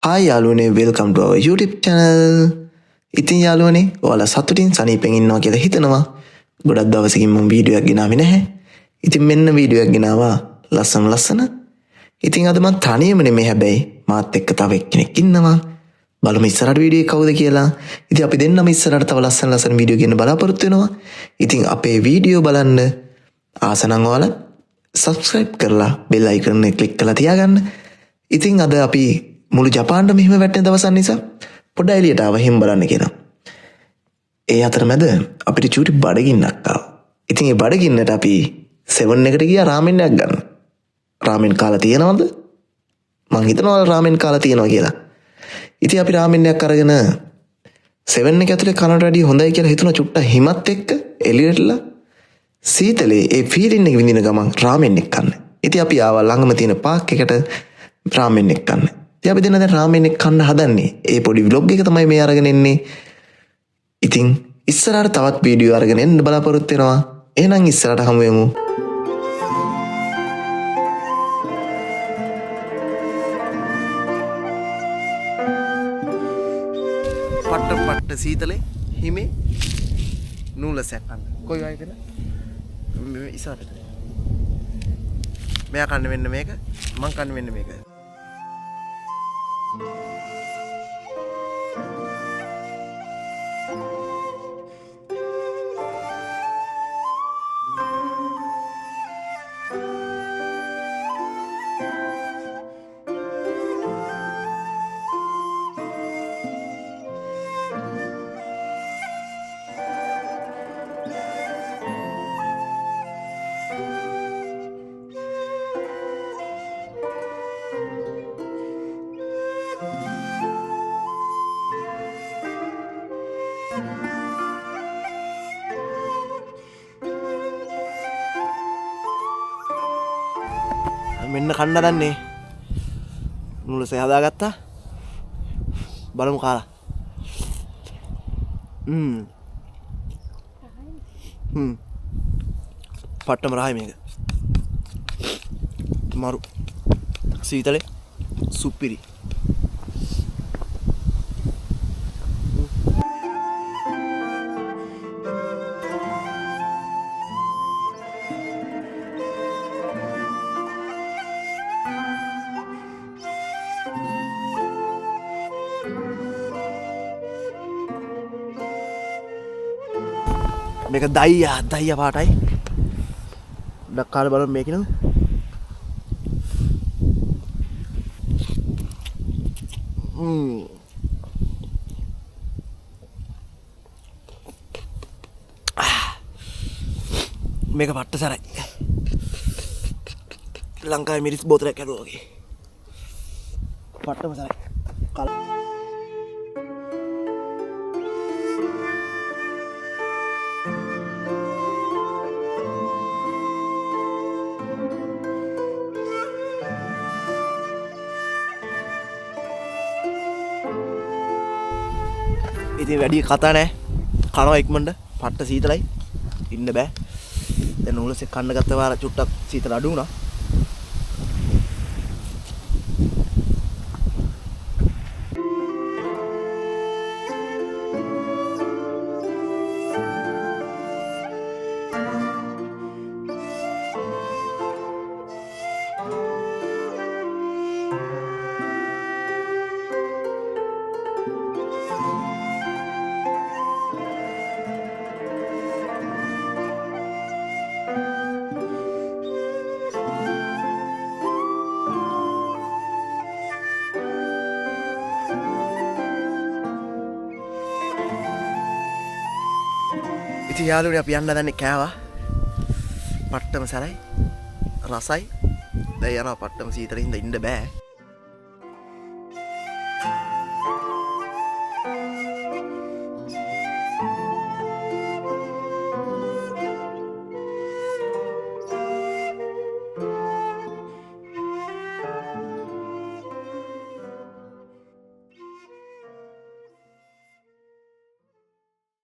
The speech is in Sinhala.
Hi යාළුවනේ welcome to our YouTube channel. ඉතින් යාළුවනේ ඔයාලා සතුටින් සනීපෙන් ඉන්නවා කියලා හිතනවා. ගොඩක් දවසකින් මම වීඩියෝ එකක් ගෙනාවේ නැහැ. ඉතින් මෙන්න වීඩියෝ එකක් ගෙනාවා ලස්සන. ඉතින් අද මම තනියම නෙමෙයි හැබැයි මාත් එක්ක තව එක්කෙනෙක් ඉන්නවා. බලමු ඉස්සරහට වීඩියෝ එක කවුද කියලා. ඉතින් අපි දෙන්නම ඉස්සරහට තව ලස්සන වීඩියෝ ගෙන්න බලාපොරොත්තු වෙනවා. ඉතින් අපේ වීඩියෝ බලන්න ආස නම් ඔයාලා subscribe කරලා bell icon එක click කරලා තියාගන්න. ඉතින් අද අපි මුළු ජපාන්ට මෙහෙම වැටෙන දවසක් නිසා පොඩ්ඩක් එළියට ආව හිම් බලන්න කියලා. ඒ අතරමැද අපිට චූටි බඩගින්නක් ආවා. ඉතින් ඒ බඩගින්නට අපි 7 එකට ගියා රාමෙන් එකක් ගන්න. රාමෙන් කාලා තියෙනවද? මං හිතනවා රාමෙන් කාලා තියෙනවා කියලා. ඉතින් අපි රාමෙන් එකක් අරගෙන 7 එක ඇතුලේ කනට වැඩිය හොඳයි කියලා හිතුණා චුට්ටක් හිමත් එක්ක එළියටලා සීතලේ ඒ ෆීලින් එක විඳින ගමන් රාමෙන් එක කන්න. ඉතින් අපි ආවා ළඟම තියෙන පාක් එකට රාමෙන් එක කන්න. ඉතින් අපි දෙන්න දැන් රාමෙන් එක කන්න හදන්නේ. ඒ පොඩි vlog එක තමයි මේ අරගෙන එන්නේ. ඉතින් ඉස්සරහට තවත් වීඩියෝ අරගෙන එන්න බලාපොරොත්තු වෙනවා. එහෙනම් ඉස්සරහට හමු වෙමු. පට්ට සීතලේ හිමේ නූලසයක් කන්න. කොයි වයිද? ඉස්සරහට. මෙයා කන්න වෙන්න මේක. මං කන්න වෙන්න මේක. මෙන්න කන්න දන්නේ නූලසේ හදාගත්තා. බලමු කාලා. පට්ටම රහයි මේක. මරු සීතලේ සුප්පිරි. මේක දයියා පාටයි. ඩක් කාලා බලමු මේක නේද? මේක පට්ට සරයි. ලංකාවේ මිරිස් බෝතලයක් ඇදුවා වගේ. පට්ටම සරයි. ඉතින් වැඩි කතා නැහැ. කනවා ඉක්මනට. පට්ට සීතලයි. ඉන්න බෑ. දැන් නූලසේ කන්න ගත්ත වාර චුට්ටක් සීතල අඩු වුණා. ඉතින් යාළුවනේ අපි යන්න දන්නේ කෑවා. පට්ටම සරයි. රසයි. දැන් යනවා පට්ටම සීතලින් ඉඳ ඉන්න බෑ.